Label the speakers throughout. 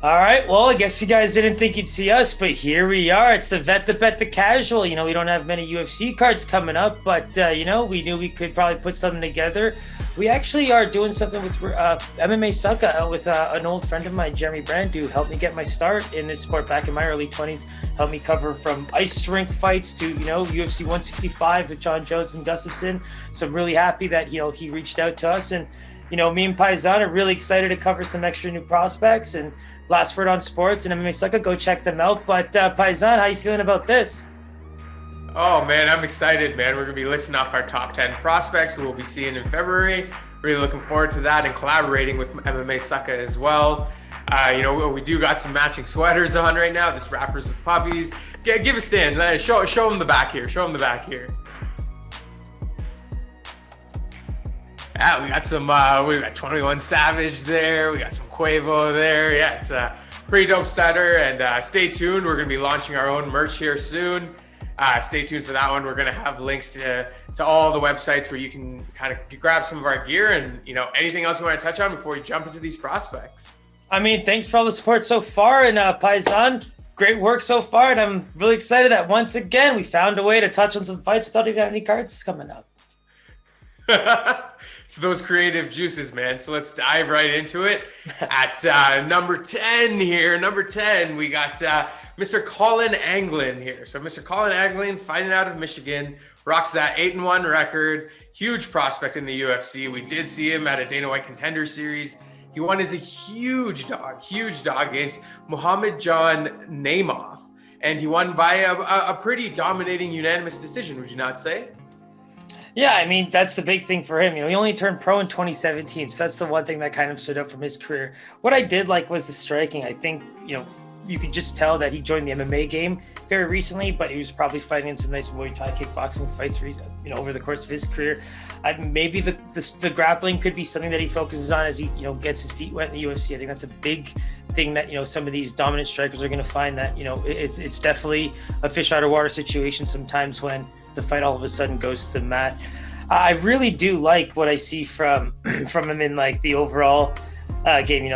Speaker 1: All right. Well, I guess you guys didn't think you'd see us, but here we are. It's the vet, the bet, the casual. We don't have many UFC cards coming up, but we knew we could probably put something together. We actually are doing something with MMASucka with an old friend of mine, Jeremy Brand, who helped me get my start in this sport back in my early 20s. Helped me cover from ice rink fights to UFC 165 with John Jones and Gustafsson. So I'm really happy that he reached out to us, and me and Paisan are really excited to cover some extra new prospects and Last Word on Sports and MMASucka. Go check them out. But Paisan, how you feeling about this?
Speaker 2: Oh man, I'm excited, man. We're gonna be listing off our top 10 prospects who we'll be seeing in February. Really looking forward to that and collaborating with MMASucka as well. We do got some matching sweaters on right now. This Rappers with Puppies. Give a stand. Show them the back here. Show them the back here. Yeah, we got some. We got 21 Savage there. We got some Quavo there. Yeah, it's a pretty dope setter. And stay tuned. We're gonna be launching our own merch here soon. Stay tuned for that one. We're gonna have links to all the websites where you can kind of grab some of our gear and anything else you want to touch on before we jump into these prospects.
Speaker 1: I mean, thanks for all the support so far, and Paisan, great work so far, and I'm really excited that once again we found a way to touch on some fights without even having any cards coming up.
Speaker 2: It's those creative juices, man. So let's dive right into it. At number 10 here, we got Mr. Collin Anglin here. So Mr. Collin Anglin, fighting out of Michigan, rocks that 8-1 record. Huge prospect in the UFC. We did see him at a Dana White Contender Series. He won as a huge dog against Muhammad John Namath. And he won by a pretty dominating unanimous decision, would you not say?
Speaker 1: Yeah, I mean, that's the big thing for him. He only turned pro in 2017, so that's the one thing that kind of stood out from his career. What I did like was the striking. I think, you could just tell that he joined the MMA game very recently, but he was probably fighting in some nice Muay Thai kickboxing fights, over the course of his career. Maybe the grappling could be something that he focuses on as he, gets his feet wet in the UFC. I think that's a big thing that, some of these dominant strikers are going to find that, it's definitely a fish out of water situation sometimes when the fight all of a sudden goes to the mat. I really do like what I see from him in like the overall game.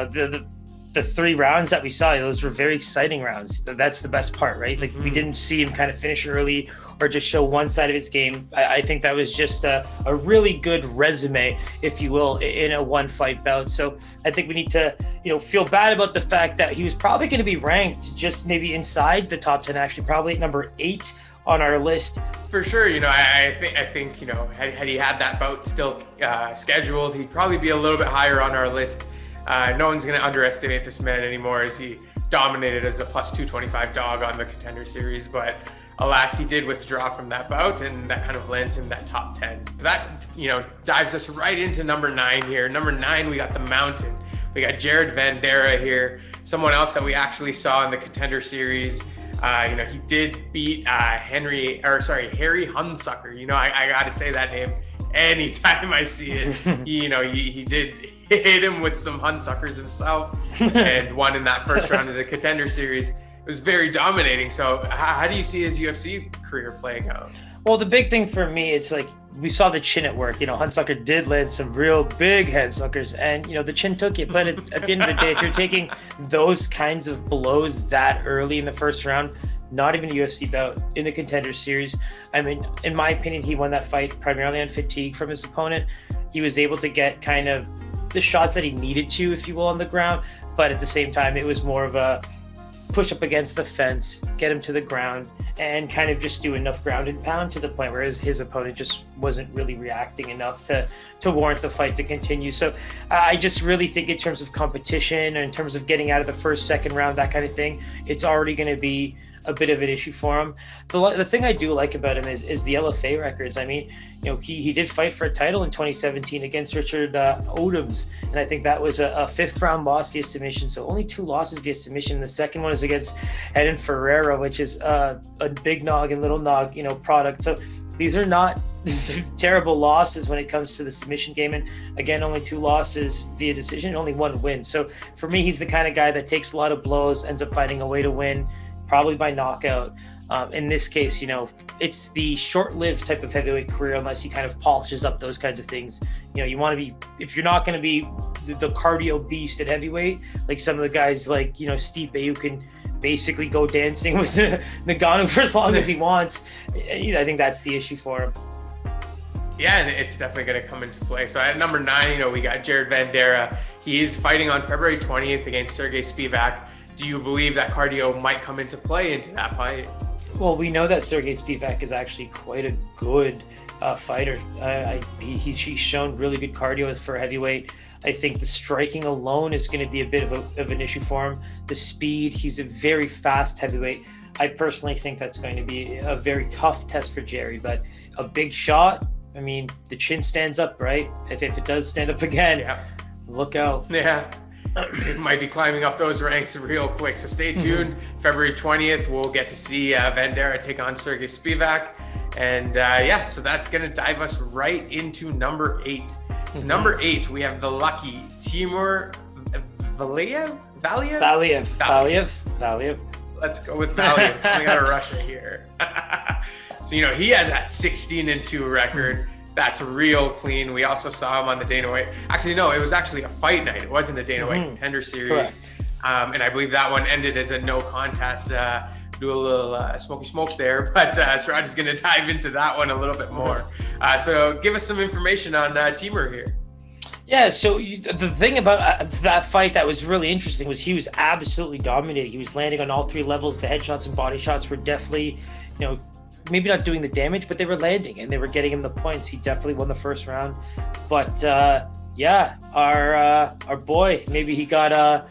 Speaker 1: The 3 rounds that we saw, those were very exciting rounds. That's the best part, right? Like we didn't see him kind of finish early or just show one side of his game. I think that was just a really good resume, if you will, in a one fight bout. So I think we need to, feel bad about the fact that he was probably going to be ranked just maybe inside the top 10, actually probably at number 8 on our list.
Speaker 2: For sure, I think had he had that bout still scheduled, he'd probably be a little bit higher on our list. No one's going to underestimate this man anymore, as he dominated as a plus 225 dog on the Contender Series. But alas, he did withdraw from that bout, and that kind of lands him that top 10. So that dives us right into number 9 here. Number 9, we got the Mountain. We got Jared Vanderaa here, someone else that we actually saw in the Contender Series. He did beat Harry Hunsucker. I got to say that name anytime I see it. He did hit him with some Hunsuckers himself and won in that first round of the Contender Series. It was very dominating. So how do you see his UFC career playing out?
Speaker 1: Well, the big thing for me, it's like we saw the chin at work. Hunsucker did land some real big head suckers, and the chin took it. But at the end of the day, if you're taking those kinds of blows that early in the first round, not even a UFC bout, in the Contender Series, I mean, in my opinion, he won that fight primarily on fatigue from his opponent. He was able to get kind of the shots that he needed to, if you will, on the ground, but at the same time, it was more of a push up against the fence, get him to the ground, and kind of just do enough ground and pound to the point where his opponent just wasn't really reacting enough to warrant the fight to continue. So I just really think in terms of competition and in terms of getting out of the first, second round, that kind of thing, it's already going to be a bit of an issue for him. The thing I do like about him is the LFA records. I mean, he did fight for a title in 2017 against Richard Odoms, and I think that was a 5th round loss via submission. So only 2 losses via submission. The second one is against Eden Ferreira, which is a big nog and little nog, product. So these are not terrible losses when it comes to the submission game. And again, only 2 losses via decision, only 1 win. So for me, he's the kind of guy that takes a lot of blows, ends up finding a way to win, probably by knockout. In this case, it's the short-lived type of heavyweight career unless he kind of polishes up those kinds of things. You want to be, if you're not going to be the cardio beast at heavyweight, like some of the guys like, you know, Stipe, who can basically go dancing with Ngannou for as long as he wants. I think that's the issue for him.
Speaker 2: Yeah, and it's definitely going to come into play. So at number 9, you know, we got Jared Vanderaa. He is fighting on February 20th against Sergey Spivak. Do you believe that cardio might come into play into that fight?
Speaker 1: Well, we know that Sergey Spivak is actually quite a good fighter. He's shown really good cardio for heavyweight. I think the striking alone is going to be a bit of an issue for him. The speed, he's a very fast heavyweight. I personally think that's going to be a very tough test for Jerry, but a big shot. I mean, the chin stands up, right? If it does stand up again,
Speaker 2: yeah,
Speaker 1: look out.
Speaker 2: Yeah, it might be climbing up those ranks real quick. So stay tuned. February 20th, we'll get to see Vanderaa take on Sergey Spivak. And yeah, so that's going to dive us right into number 8. So number 8, we have the lucky Timur Valiev. Let's go with Valiev. Coming out of Russia here. So, you know, he has that 16-2 record. That's real clean. We also saw him on the Dana White. Actually, no, it was actually a fight night. It wasn't a Dana White Contender Series. And I believe that one ended as a no contest. Do a little smoky smoke there. But Siraj is going to dive into that one a little bit more. So give us some information on Timur here.
Speaker 1: Yeah, so the thing about that fight that was really interesting was he was absolutely dominating. He was landing on all 3 levels. The headshots and body shots were definitely, you know, maybe not doing the damage, but they were landing and they were getting him the points. He definitely won the first round. But yeah, our boy, maybe he got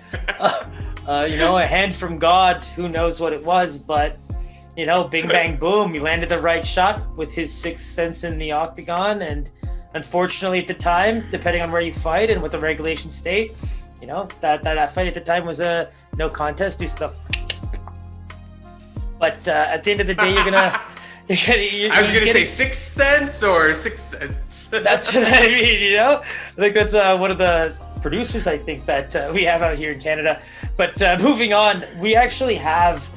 Speaker 1: you know, a hand from God. Who knows what it was, but you know, bing bang boom, he landed the right shot with his 6th sense in the octagon. And unfortunately at the time, depending on where you fight and what the regulations state, you know, that fight at the time was a no contest, do stuff. But at the end of the day, I
Speaker 2: was gonna say 6 cents or 6 cents.
Speaker 1: That's what I mean, you know? I think that's one of the producers, I think, that we have out here in Canada. But moving on, we actually have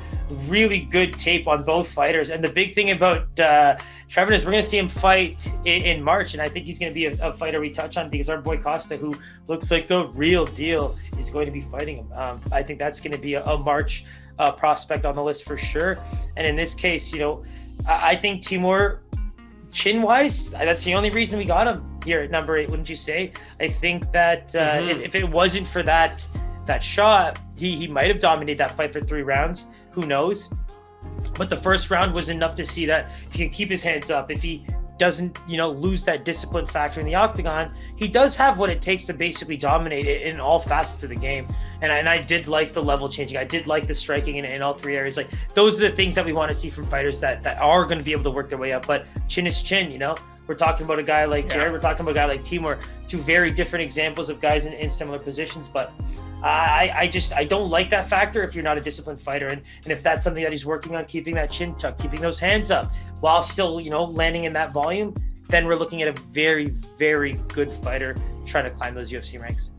Speaker 1: really good tape on both fighters. And the big thing about Trevor is we're going to see him fight in March. And I think he's going to be a fighter we touch on because our boy Costa, who looks like the real deal, is going to be fighting him. I think that's going to be a March prospect on the list for sure. And in this case, you know, I think Timur, chin-wise, that's the only reason we got him here at number 8, wouldn't you say? I think that if it wasn't for that shot, he might have dominated that fight for 3 rounds. Who knows? But the first round was enough to see that if he can keep his hands up, if he doesn't, you know, lose that discipline factor in the octagon, he does have what it takes to basically dominate it in all facets of the game. And I did like the level changing. I did like the striking in all 3 areas. Like, those are the things that we want to see from fighters that are going to be able to work their way up. But chin is chin, you know? We're talking about a guy like Jared. We're talking about a guy like Timur. 2 very different examples of guys in similar positions. But I don't like that factor if you're not a disciplined fighter. And if that's something that he's working on, keeping that chin tucked, keeping those hands up while still, you know, landing in that volume, then we're looking at a very, very good fighter trying to climb those UFC ranks.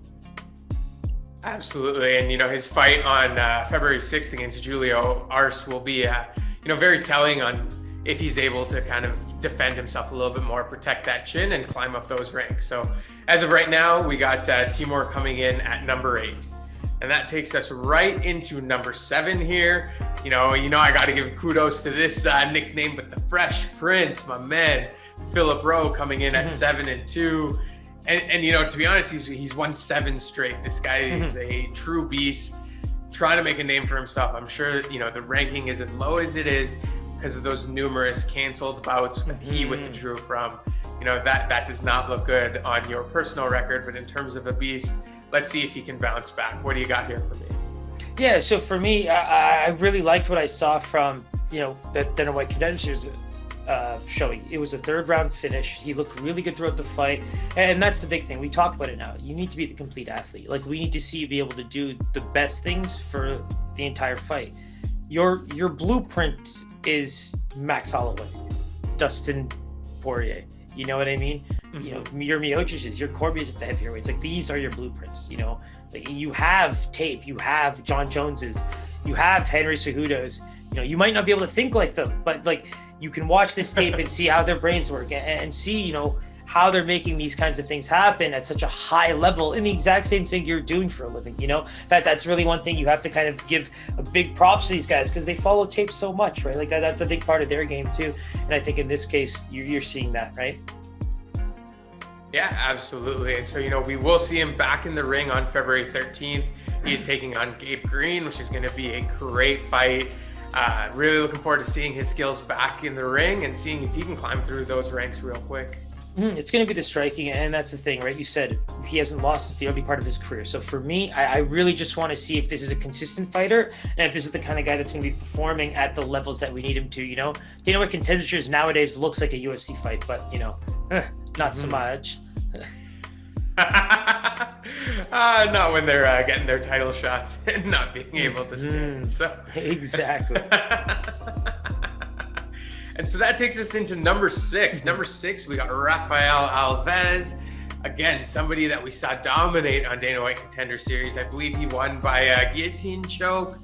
Speaker 2: Absolutely. And, you know, his fight on February 6th against Julio Arce will be, you know, very telling on if he's able to kind of defend himself a little bit more, protect that chin, and climb up those ranks. So as of right now, we got Timur coming in at number 8. And that takes us right into number 7 here. You know, I got to give kudos to this nickname, but the Fresh Prince, my man, Philip Rowe, coming in at 7-2. And you know, to be honest, he's won 7 straight. This guy is a true beast, trying to make a name for himself. I'm sure, you know, the ranking is as low as it is because of those numerous canceled bouts that he withdrew from. You know, that does not look good on your personal record, but in terms of a beast, let's see if he can bounce back. What do you got here for me?
Speaker 1: Yeah, so for me, I really liked what I saw from, you know, that Dana White Condensers showing. It was a 3rd round finish. He looked really good throughout the fight. And that's the big thing. We talk about it now. You need to be the complete athlete. Like, we need to see you be able to do the best things for the entire fight. Your blueprint is Max Holloway, Dustin Poirier. You know what I mean? You know, your Miocic's, your Cormier's at the heavyweights. Like, these are your blueprints, you know? Like, you have tape, you have John Jones's, you have Henry Cejudo's. You know, you might not be able to think like them, but like, you can watch this tape and see how their brains work and see, you know, how they're making these kinds of things happen at such a high level in the exact same thing you're doing for a living. You know, that's really one thing you have to kind of give a big props to these guys, because they follow tape so much, right? Like that's a big part of their game too. And I think in this case, you're seeing that, right?
Speaker 2: Yeah, absolutely. And so, you know, we will see him back in the ring on February 13th. He's taking on Gabe Green, which is going to be a great fight. Really looking forward to seeing his skills back in the ring and seeing if he can climb through those ranks real quick.
Speaker 1: It's going to be the striking, and that's the thing, right? You said he hasn't lost since the early part of his career. So for me, I really just want to see if this is a consistent fighter, and if this is the kind of guy that's going to be performing at the levels that we need him to. You know, Dana White Contenders nowadays looks like a UFC fight, but you know, not so much.
Speaker 2: Not when they're getting their title shots and not being able to stand. So
Speaker 1: exactly.
Speaker 2: And so that takes us into number 6. Number 6, we got Rafael Alvez. Again, somebody that we saw dominate on Dana White Contender Series. I believe he won by a guillotine choke.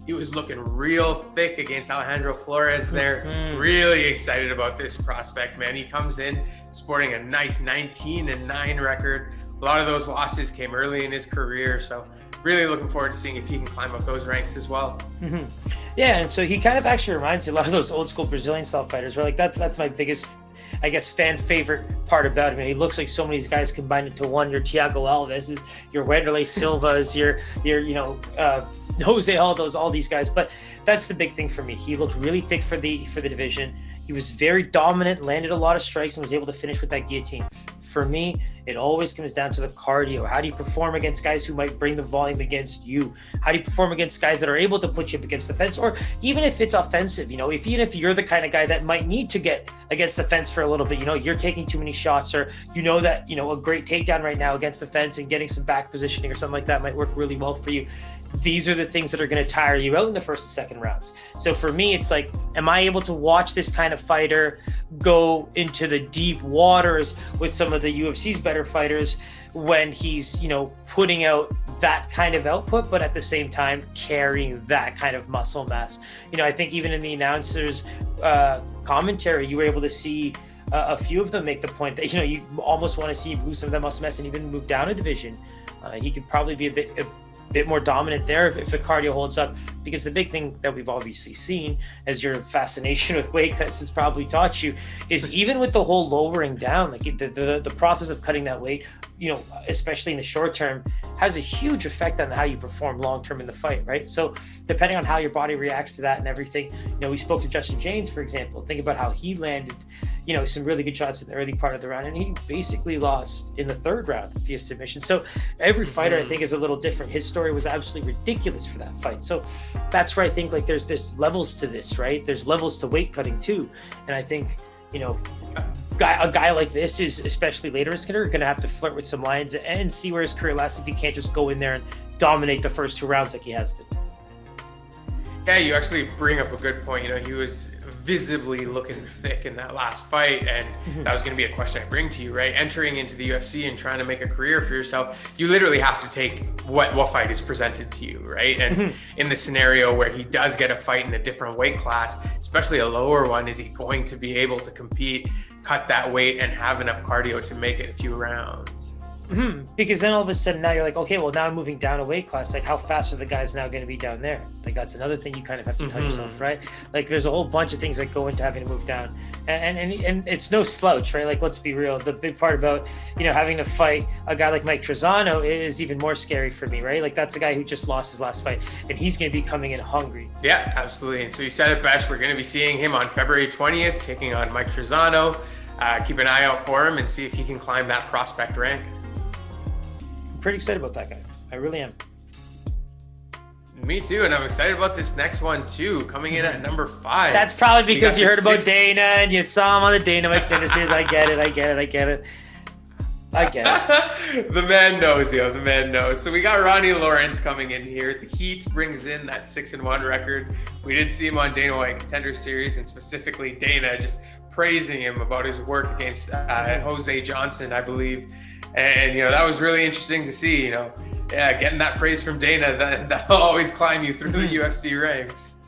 Speaker 2: He was looking real thick against Alejandro Flores there. Really excited about this prospect, man. He comes in sporting a nice 19-9 record. A lot of those losses came early in his career, so really looking forward to seeing if he can climb up those ranks as well. Yeah,
Speaker 1: and so he kind of actually reminds me a lot of those old school Brazilian style fighters, where like that's my biggest, I guess, fan favorite part about him. He looks like so many of these guys combined into one. Your Thiago Alves, your Wanderlei Silvas, your you know, Jose Aldo's, all these guys. But that's the big thing for me. He looked really thick for the division. He was very dominant, landed a lot of strikes, and was able to finish with that guillotine. For me, it always comes down to the cardio. How do you perform against guys who might bring the volume against you? How do you perform against guys that are able to put you up against the fence? Or even if it's offensive, you know, even if you're the kind of guy that might need to get against the fence for a little bit, you know, you're taking too many shots, or you know that, you know, a great takedown right now against the fence and getting some back positioning or something like that might work really well for you. These are the things that are going to tire you out in the first and second rounds. So for me, it's like, am I able to watch this kind of fighter go into the deep waters with some of the UFC's better fighters when he's, you know, putting out that kind of output, but at the same time carrying that kind of muscle mass? You know, I think even in the announcers' commentary, you were able to see a few of them make the point that, you know, you almost want to see him lose some of that muscle mass and even move down a division. He could probably be a bit more dominant there if the cardio holds up, because the big thing that we've obviously seen, as your fascination with weight cuts has probably taught you, is even with the whole lowering down, like the process of cutting that weight, you know, especially in the short term, has a huge effect on how you perform long term in the fight, right? So depending on how your body reacts to that and everything, you know, we spoke to Justin James, for example. Think about how he landed, you know, some really good shots in the early part of the round, and he basically lost in the third round via submission. So every fighter, I think, is a little different. His story was absolutely ridiculous for that fight. So that's where I think, like, there's levels to this, right? There's levels to weight cutting too. And I think, you know, a guy like this is, especially later in his career, going to have to flirt with some lines and see where his career lasts if he can't just go in there and dominate the first 2 rounds like he has been.
Speaker 2: Yeah, you actually bring up a good point. You know, he was visibly looking thick in that last fight, and that was going to be a question I bring to you, right? Entering into the UFC and trying to make a career for yourself, you literally have to take what fight is presented to you, right? And in the scenario where he does get a fight in a different weight class, especially a lower one, is he going to be able to compete, cut that weight, and have enough cardio to make it a few rounds?
Speaker 1: Because then all of a sudden now you're like, okay, well, now I'm moving down a weight class. Like, how fast are the guys now going to be down there? Like, that's another thing you kind of have to tell yourself, right? Like, there's a whole bunch of things that go into having to move down, and it's no slouch, right? Like, let's be real. The big part about, you know, having to fight a guy like Mike Trizano is even more scary for me, right? Like, that's a guy who just lost his last fight, and he's going to be coming in hungry.
Speaker 2: Yeah, absolutely. And so you said it best. We're going to be seeing him on February 20th, taking on Mike Trizano. Keep an eye out for him and see if he can climb that prospect rank.
Speaker 1: Pretty excited about that guy. I really am.
Speaker 2: Me too, and I'm excited about this next one too, coming in at number 5.
Speaker 1: That's probably because you heard about Dana and you saw him on the Dana White Contender Series. I get it.
Speaker 2: The man knows, yo. The man knows. So we got Ronnie Lawrence coming in here. The Heat brings in that 6-1 record. We did see him on Dana White Contender Series, and specifically Dana just praising him about his work against Jose Johnson, I believe. And, you know, that was really interesting to see, you know, getting that praise from Dana, that'll always climb you through the UFC ranks.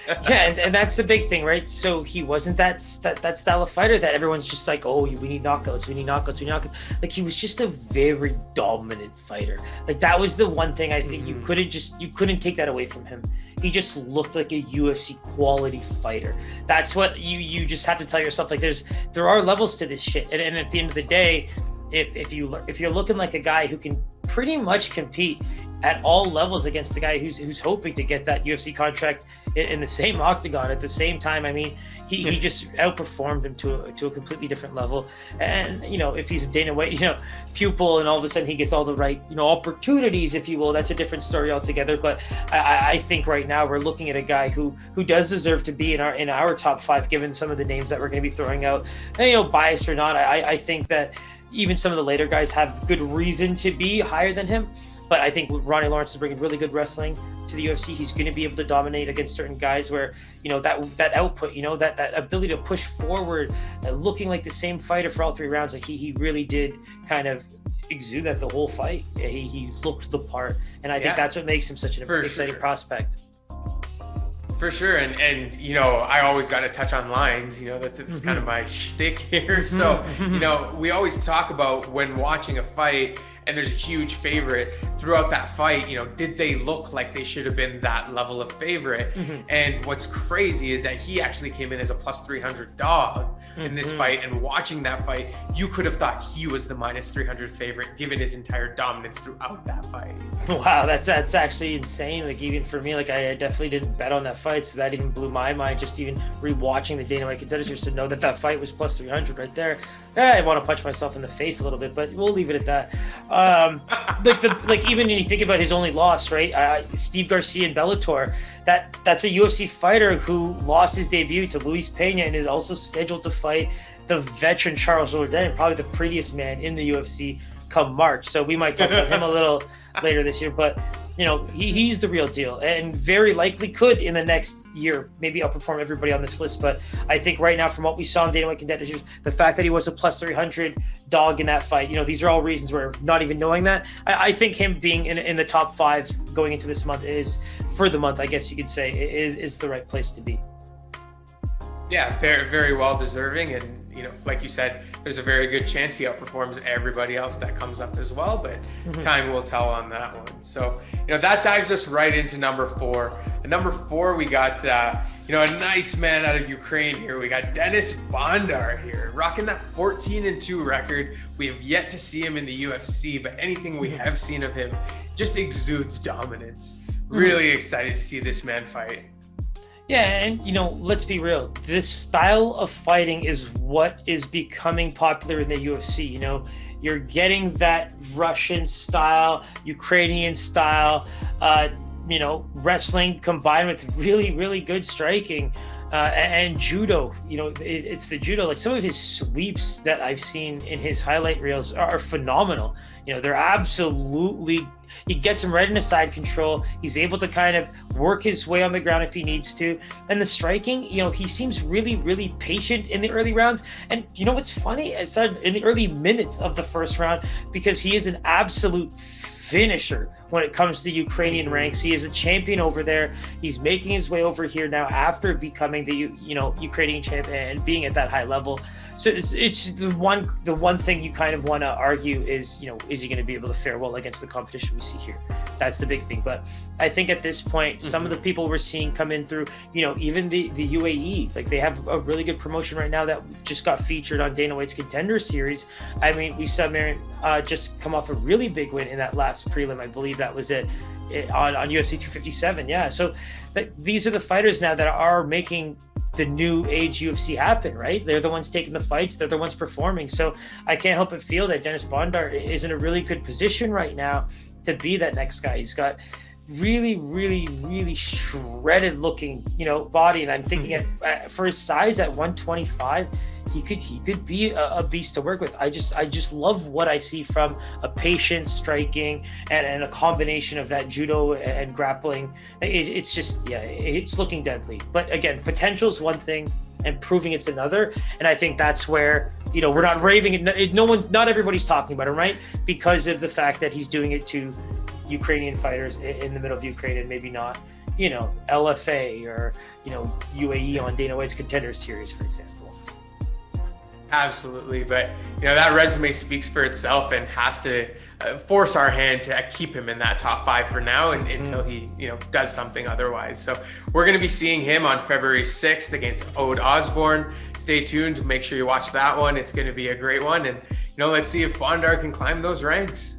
Speaker 1: Yeah, and that's the big thing, right? So he wasn't that style of fighter that everyone's just like, oh, we need knockouts, we need knockouts, we need knockouts. Like, he was just a very dominant fighter. Like, that was the one thing I think you couldn't take that away from him. He just looked like a UFC quality fighter. That's what you just have to tell yourself. Like, there are levels to this shit, and at the end of the day, if you're looking like a guy who can pretty much compete at all levels against the guy who's hoping to get that UFC contract in the same octagon at the same time, I mean, he just outperformed him to a completely different level. And, you know, if he's a Dana White, you know, pupil, and all of a sudden he gets all the right, you know, opportunities, if you will, that's a different story altogether. But I think right now we're looking at a guy who does deserve to be in our top 5, given some of the names that we're going to be throwing out. And, you know, biased or not, I think that even some of the later guys have good reason to be higher than him. But I think Ronnie Lawrence is bringing really good wrestling to the UFC. He's going to be able to dominate against certain guys where, you know, that output, you know, that ability to push forward, looking like the same fighter for all 3 rounds. Like, he really did kind of exude that the whole fight. He looked the part. And I think that's what makes him such an exciting prospect.
Speaker 2: For sure. And you know, I always got to touch on lines, you know, that's kind of my shtick here. So, you know, we always talk about when watching a fight and there's a huge favorite throughout that fight, you know, did they look like they should have been that level of favorite? And what's crazy is that he actually came in as a plus 300 dog in this fight, and watching that fight, you could have thought he was the minus 300 favorite given his entire dominance throughout that fight.
Speaker 1: Wow, that's actually insane. Like, even for me, like, I definitely didn't bet on that fight, so that even blew my mind. Just even rewatching the Dana White Contender Series to know that fight was plus 300 right there. I want to punch myself in the face a little bit, but we'll leave it at that. Like even when you think about his only loss, right? Steve Garcia in Bellator, that's a UFC fighter who lost his debut to Luis Pena and is also scheduled to fight the veteran Charles Jourdain, probably the prettiest man in the UFC come March. So we might touch on him a little later this year, but you know, he's the real deal, and very likely could in the next year maybe outperform everybody on this list. But I think right now, from what we saw in Dana White Contender Series, the fact that he was a plus 300 dog in that fight, you know, these are all reasons where, not even knowing that, I think him being in the top 5 going into this month for the month, I guess you could say, is the right place to be.
Speaker 2: Yeah, very, very well deserving. And, you know, like you said, there's a very good chance he outperforms everybody else that comes up as well, but time will tell on that one. So, you know, that dives us right into number 4. At number 4, we got, you know, a nice man out of Ukraine here. We got Denis Bondar here, rocking that 14-2 record. We have yet to see him in the UFC, but anything we have seen of him just exudes dominance. Really excited to see this man fight.
Speaker 1: Yeah, and you know, let's be real. This style of fighting is what is becoming popular in the UFC. You know, you're getting that Russian style, Ukrainian style, you know, wrestling combined with really, really good striking. And judo, you know, it's the judo. Like, some of his sweeps that I've seen in his highlight reels are phenomenal. You know, they're absolutely, he gets him right into side control. He's able to kind of work his way on the ground if he needs to. And the striking, you know, he seems really, really patient in the early rounds. And you know what's funny? It started in the early minutes of the first round, because he is an absolute finisher when it comes to Ukrainian ranks. He is a champion over there. He's making his way over here now after becoming the Ukrainian champion and being at that high level. So it's the one thing you kind of want to argue is, you know, is he going to be able to fare well against the competition we see here? That's the big thing. But I think at this point, some of the people we're seeing come in through, you know, even the UAE, like, they have a really good promotion right now that just got featured on Dana White's Contender Series. I mean, we saw Miranda just come off a really big win in that last prelim. I believe that was it on UFC 257. Yeah. So these are the fighters now that are making the new age UFC happen, right? They're the ones taking the fights. They're the ones performing. So I can't help but feel that Denis Bondar is in a really good position right now to be that next guy. He's got really, really, really shredded looking, you know, body. And I'm thinking for his size at 125, he could be a beast to work with. I just love what I see from a patient striking and a combination of that judo and grappling. It's just, yeah, it's looking deadly. But again, potential is one thing and proving it's another. And I think that's where, you know, we're not raving it. Not everybody's talking about him, right? Because of the fact that he's doing it to Ukrainian fighters in the middle of Ukraine, and maybe not, LFA or, UAE on Dana White's Contender Series, for example.
Speaker 2: Absolutely. But, that resume speaks for itself and has to force our hand to keep him in that top 5 for now until he, does something otherwise. So we're going to be seeing him on February 6th against Ode Osborne. Stay tuned. Make sure you watch that one. It's going to be a great one. And, let's see if Bondar can climb those ranks.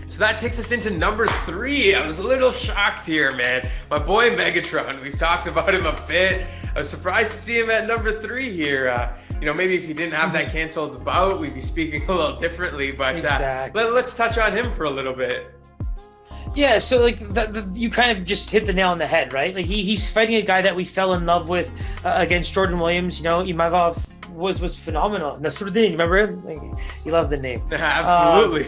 Speaker 2: So that takes us into number 3. I was a little shocked here, man. My boy Megatron, we've talked about him a bit. I was surprised to see him at number 3 here. Maybe if he didn't have that canceled bout, we'd be speaking a little differently. But
Speaker 1: exactly.
Speaker 2: Let's touch on him for a little bit.
Speaker 1: Yeah, so you kind of just hit the nail on the head, right? Like he's fighting a guy that we fell in love with against Jordan Williams. Imavov was phenomenal. Nasruddin, remember him? Like, you love the name.
Speaker 2: Absolutely.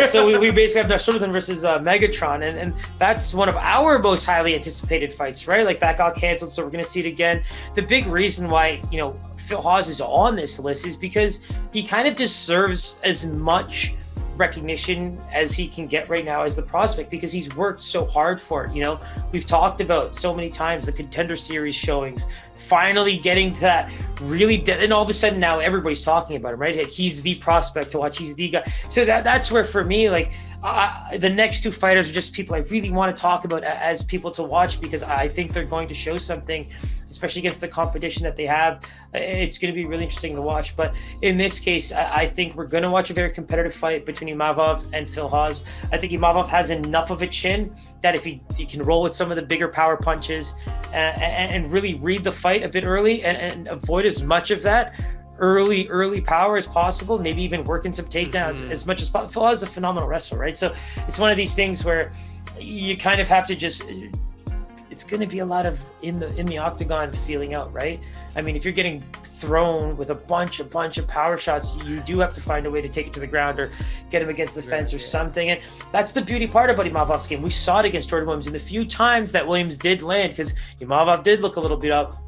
Speaker 1: So we basically have Nasruddin versus Megatron, and that's one of our most highly anticipated fights, right? Like that got canceled, so we're going to see it again. The big reason why, Phil Hawes is on this list is because he kind of deserves as much recognition as he can get right now as the prospect, because he's worked so hard for it. We've talked about so many times the Contender Series showings, finally getting to that really and all of a sudden now everybody's talking about him, right? He's the prospect to watch. He's the guy. So that's where for me, like the next 2 fighters are just people I really want to talk about as people to watch, because I think they're going to show something, especially against the competition that they have. It's going to be really interesting to watch. But in this case, I think we're going to watch a very competitive fight between Imavov and Phil Hawes. I think Imavov has enough of a chin that if he can roll with some of the bigger power punches and really read the fight a bit early and avoid as much of that early power as possible, maybe even working some takedowns as much as possible. Phil Hawes is a phenomenal wrestler, right? So it's one of these things where you kind of have to just, it's going to be a lot of in the octagon feeling out, right? I mean, if you're getting thrown with a bunch of power shots, you do have to find a way to take it to the ground or get him against the fence or something. And that's the beauty part about Imavov's game. We saw it against Jordan Williams, and the few times that Williams did land, because Imavov did look a little bit up,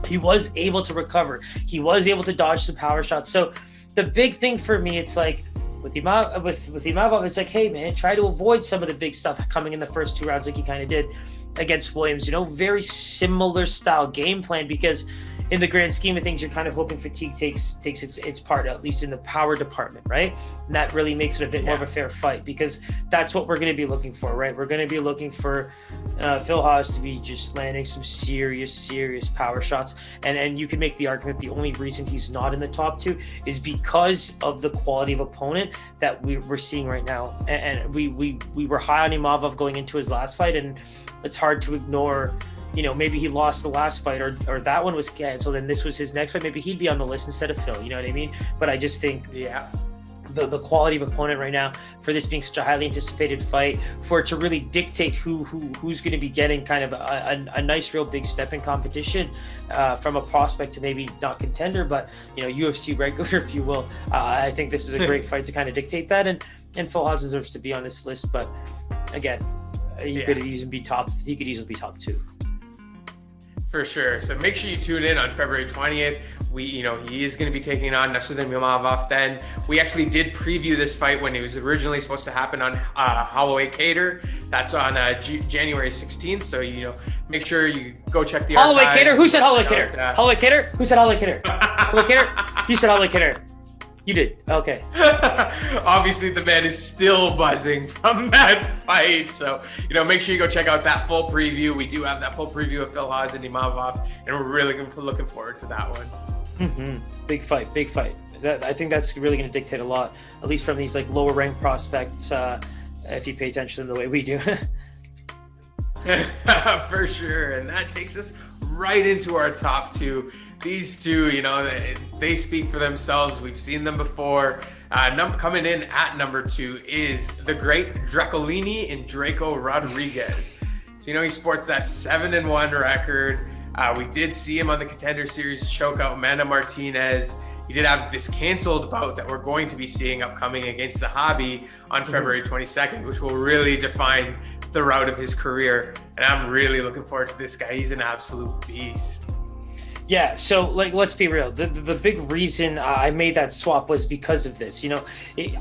Speaker 1: he was able to recover. He was able to dodge some power shots. So the big thing for me, it's like with Imavov, it's like, hey man, try to avoid some of the big stuff coming in the first 2 rounds like he kind of did against Williams. Very similar style game plan, because in the grand scheme of things, you're kind of hoping fatigue takes its part, at least in the power department, right? And that really makes it a bit more of a fair fight, because that's what we're going to be looking for, right? We're going to be looking for Phil Hawes to be just landing some serious power shots. And you can make the argument the only reason he's not in the top 2 is because of the quality of opponent that we're seeing right now. And we were high on Imavov going into his last fight, and it's hard to ignore. Maybe he lost the last fight or that one was canceled and this was his next fight. Maybe he'd be on the list instead of Phil, you know what I mean? But I just think the quality of opponent right now, for this being such a highly anticipated fight, for it to really dictate who's going to be getting kind of a nice real big step in competition from a prospect to maybe not contender, but UFC regular, if you will. I think this is a great fight to kind of dictate that, and Phil Hawes deserves to be on this list. But again, he could easily be top 2.
Speaker 2: For sure. So make sure you tune in on February 20th. He is going to be taking on Nasruddin Imavov then. We actually did preview this fight when it was originally supposed to happen on Holloway Cater. That's on January 16th. So, make sure you go check the
Speaker 1: Holloway
Speaker 2: archives.
Speaker 1: Cater? Who said Holloway Cater? Holloway Cater? Who said Holloway Cater? Holloway Cater? You said Holloway Cater. You did. Okay.
Speaker 2: Obviously, the man is still buzzing from that fight. So, make sure you go check out that full preview. We do have that full preview of Phil Hawes and Imavov, and we're really looking forward to that one.
Speaker 1: Big fight. I think that's really going to dictate a lot, at least from these lower ranked prospects, if you pay attention to the way we do.
Speaker 2: For sure. And that takes us right into our top 2. These 2, they speak for themselves. We've seen them before. Coming in at number 2 is the great Dracolini and Drako Rodriguez. So, he sports that 7-1 record. We did see him on the Contender Series choke out Amanda Martinez. He did have this canceled bout that we're going to be seeing upcoming against Zahabi on February 22nd, which will really define the route of his career. And I'm really looking forward to this guy. He's an absolute beast.
Speaker 1: Yeah, so like, let's be real. The big reason I made that swap was because of this.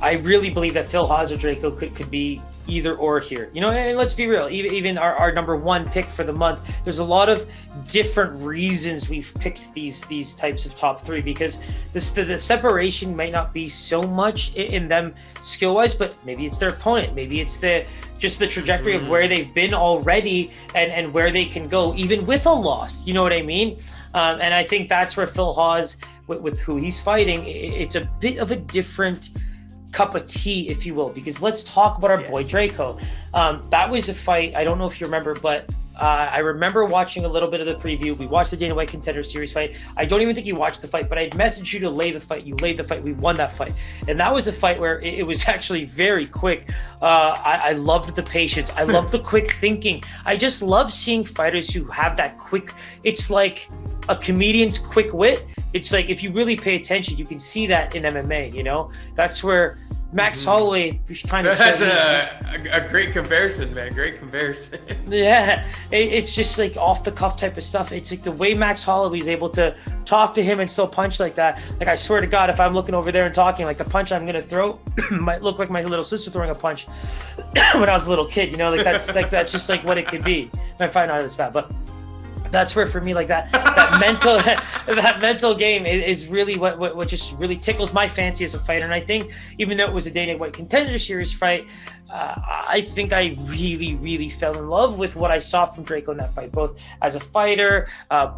Speaker 1: I really believe that Phil Hawes or Drako could be either or here. And let's be real. Even our number one pick for the month, there's a lot of different reasons we've picked these types of top three, because the separation might not be so much in them skill wise, but maybe it's their opponent, maybe it's just the trajectory of where they've been already and where they can go even with a loss. You know what I mean? And I think that's where Phil Hawes, with who he's fighting, it's a bit of a different cup of tea, if you will, because let's talk about our boy Drako. That was a fight, I don't know if you remember, but I remember watching a little bit of the preview. We watched the Dana White Contender Series fight. I don't even think you watched the fight, but I'd messaged you to lay the fight. You laid the fight. We won that fight. And that was a fight where it was actually very quick. I loved the patience. I love the quick thinking. I just love seeing fighters who have that quick. It's like a comedian's quick wit. It's like, if you really pay attention, you can see that in MMA, That's where Max Holloway kind of...
Speaker 2: That's a great comparison, man. Great comparison.
Speaker 1: Yeah, it's just like off the cuff type of stuff. It's like the way Max Holloway is able to talk to him and still punch like that. Like, I swear to God, if I'm looking over there and talking, like, the punch I'm gonna throw might look like my little sister throwing a punch when I was a little kid. That's just like what it could be. I'm probably not this bad, but that's where, for me, like that mental game is really what just really tickles my fancy as a fighter. And I think, even though it was a Dana White Contender Series fight, I think I really, really fell in love with what I saw from Drako in that fight, both as a fighter,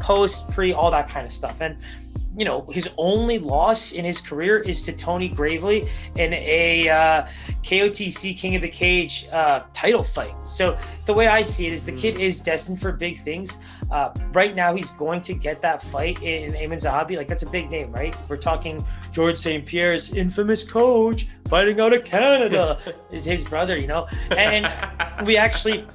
Speaker 1: post, pre, all that kind of stuff. And his only loss in his career is to Tony Gravely in a KOTC King of the Cage title fight. So the way I see it is the kid is destined for big things. Right now, he's going to get that fight in Amin Zahabi. Like, that's a big name, right? We're talking George St. Pierre's infamous coach fighting out of Canada is his brother, And we actually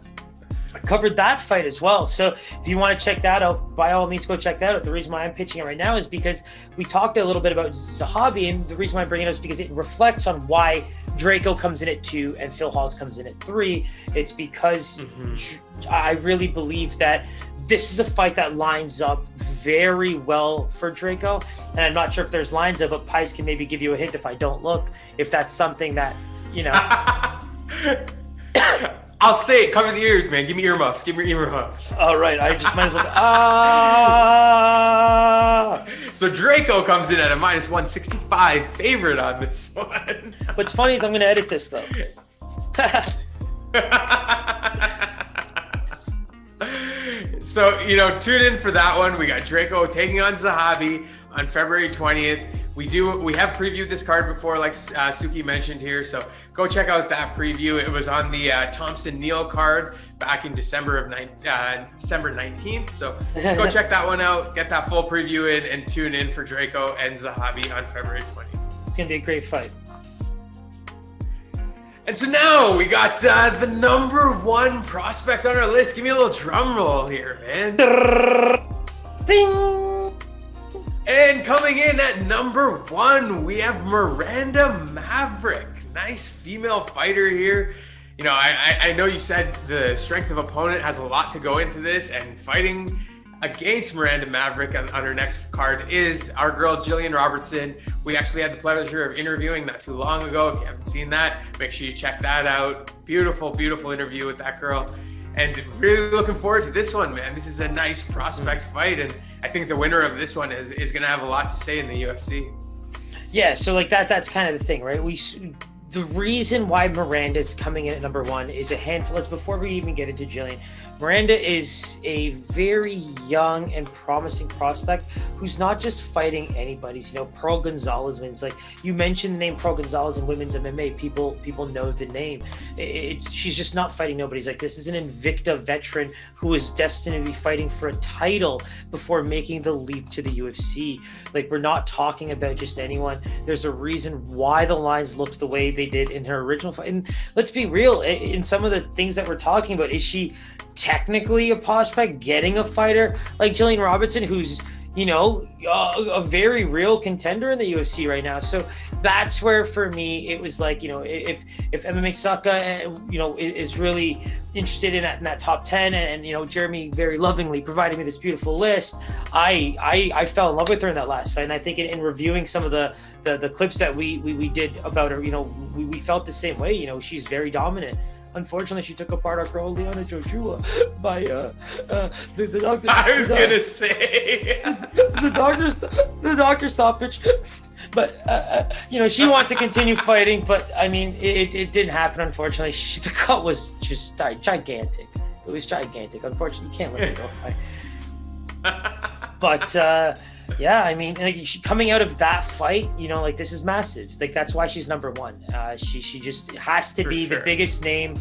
Speaker 1: covered that fight as well. So if you want to check that out, by all means, go check that out. The reason why I'm pitching it right now is because we talked a little bit about Zahabi, and the reason why I bring it up is because it reflects on why Drako comes in at 2 and Phil Hawes comes in at 3. It's because I really believe that this is a fight that lines up very well for Drako. And I'm not sure if there's lines of, but Pies can maybe give you a hint if I don't look, if that's something that,
Speaker 2: I'll say it. Cover the ears, man. Give me earmuffs. Give me earmuffs.
Speaker 1: All right. I just might as well.
Speaker 2: So Drako comes in at a minus 165 favorite on this one.
Speaker 1: What's funny is I'm going to edit this, though.
Speaker 2: So, tune in for that one. We got Drako taking on Zahabi on February 20th. We have previewed this card before, like Suki mentioned here, so go check out that preview. It was on the Thompson Neal card back in December 19th. So go check that one out, get that full preview in, and tune in for Drako and Zahabi on February 20th.
Speaker 1: It's gonna be a great fight.
Speaker 2: And so now we got the number one prospect on our list. Give me a little drum roll here, man.
Speaker 1: Ding!
Speaker 2: And coming in at number 1, we have Miranda Maverick. Nice female fighter here. I know you said the strength of opponent has a lot to go into this, and fighting against Miranda Maverick on her next card is our girl Jillian Robertson. We actually had the pleasure of interviewing not too long ago. If you haven't seen that, make sure you check that out. Beautiful, beautiful interview with that girl. And really looking forward to this one, man. This is a nice prospect fight, and I think the winner of this one is going to have a lot to say in the UFC.
Speaker 1: Yeah, so like that's kind of the thing, right? The reason why Miranda's coming in at number 1 is a handful. It's before we even get into Jillian. Miranda is a very young and promising prospect who's not just fighting anybody's. Pearl Gonzalez wins. Like, you mentioned the name Pearl Gonzalez in women's MMA, people know the name. She's just not fighting nobody's. Like, this is an Invicta veteran who is destined to be fighting for a title before making the leap to the UFC. Like, we're not talking about just anyone. There's a reason why the lines looked the way they did in her original fight. And let's be real, in some of the things that we're talking about, is she technically a prospect getting a fighter like Jillian Robertson, who's a very real contender in the UFC right now. So that's where, for me, it was like, if MMASucka, is really interested in that top 10, and Jeremy very lovingly provided me this beautiful list, I fell in love with her in that last fight. And I think in reviewing some of the clips that we did about her, we felt the same way. She's very dominant. Unfortunately, she took apart our girl Liana Joshua by the doctor.
Speaker 2: I was gonna say
Speaker 1: the doctor stoppage, but she wanted to continue fighting, but I mean it didn't happen. Unfortunately, the cut was just gigantic. It was gigantic. Unfortunately, you can't let it go fight. But yeah, I mean, she coming out of that fight, this is massive. That's why she's number one. She just has to be the biggest name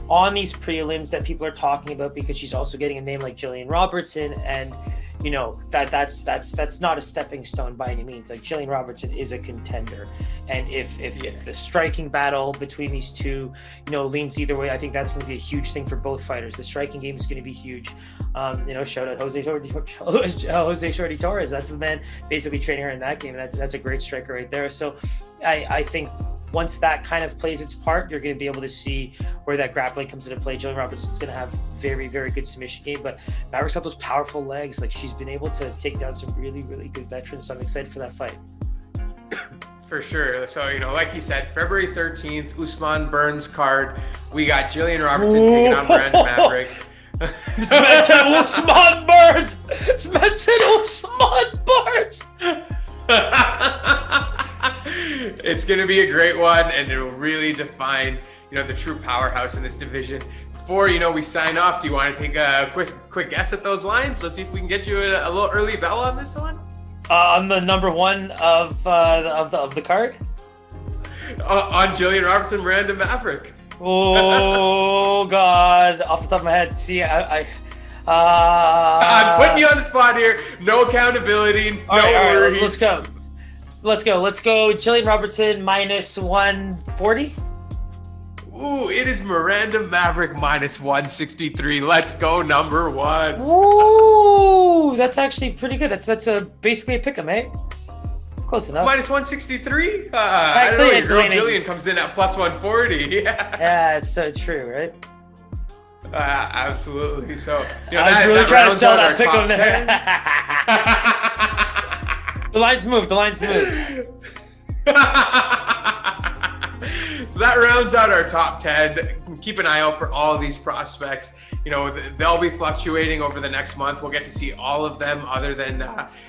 Speaker 1: on these prelims that people are talking about, because she's also getting a name like Jillian Robertson, and that's not a stepping stone by any means. Like, Jillian Robertson is a contender, and if the striking battle between these two leans either way, I think that's going to be a huge thing for both fighters. The striking game is going to be huge. Shout out Jose Shorty Torres. That's the man basically training her in that game. That's a great striker right there. So I think once that kind of plays its part, you're going to be able to see where that grappling comes into play. Jillian Robertson's going to have very, very good submission game, but Maverick's got those powerful legs. Like, she's been able to take down some really, really good veterans. So I'm excited for that fight.
Speaker 2: For sure. So, like he said, February 13th, Usman Burns card. We got Jillian Robertson taking on Miranda Maverick.
Speaker 1: Spencer Usman Burns! Spencer Usman Burns!
Speaker 2: It's going to be a great one, and it'll really define, the true powerhouse in this division. Before, we sign off, do you want to take a quick guess at those lines? Let's see if we can get you a little early bell on this one.
Speaker 1: On the number one of the card?
Speaker 2: On Jillian Robertson, Miranda Maverick.
Speaker 1: Oh, God. Off the top of my head. See, I'm
Speaker 2: putting you on the spot here. No accountability. No worries.
Speaker 1: Let's go. Jillian Robertson minus 140.
Speaker 2: Ooh, it is Miranda Maverick minus 163. Let's go, number one.
Speaker 1: Ooh, that's actually pretty good. That's basically a pick'em, eh? Close enough.
Speaker 2: Minus 163?
Speaker 1: Actually,
Speaker 2: I don't know, your girl Jillian comes in at plus 140.
Speaker 1: Yeah, it's so true, right?
Speaker 2: Absolutely. So,
Speaker 1: I was really trying to sell that pick'em there. The lines move.
Speaker 2: So that rounds out our top 10. Keep an eye out for all of these prospects. They'll be fluctuating over the next month. We'll get to see all of them other than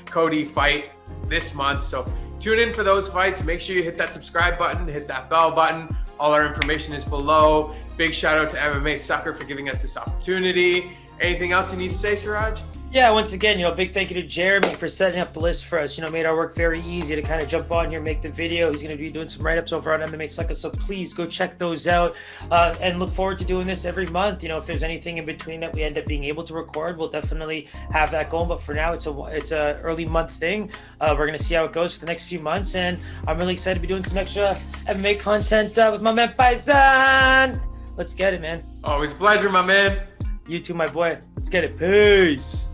Speaker 2: Cody fight this month. So tune in for those fights. Make sure you hit that subscribe button, hit that bell button. All our information is below. Big shout out to MMASucka for giving us this opportunity. Anything else you need to say, Siraj?
Speaker 1: Yeah, once again, big thank you to Jeremy for setting up the list for us. Made our work very easy to kind of jump on here, make the video. He's going to be doing some write-ups over on MMASucka, so please go check those out and look forward to doing this every month. If there's anything in between that we end up being able to record, we'll definitely have that going. But for now, it's a early month thing. We're going to see how it goes for the next few months, and I'm really excited to be doing some extra MMA content with my man Faizan. Let's get it, man.
Speaker 2: Always a pleasure, my man.
Speaker 1: You too, my boy. Let's get it. Peace.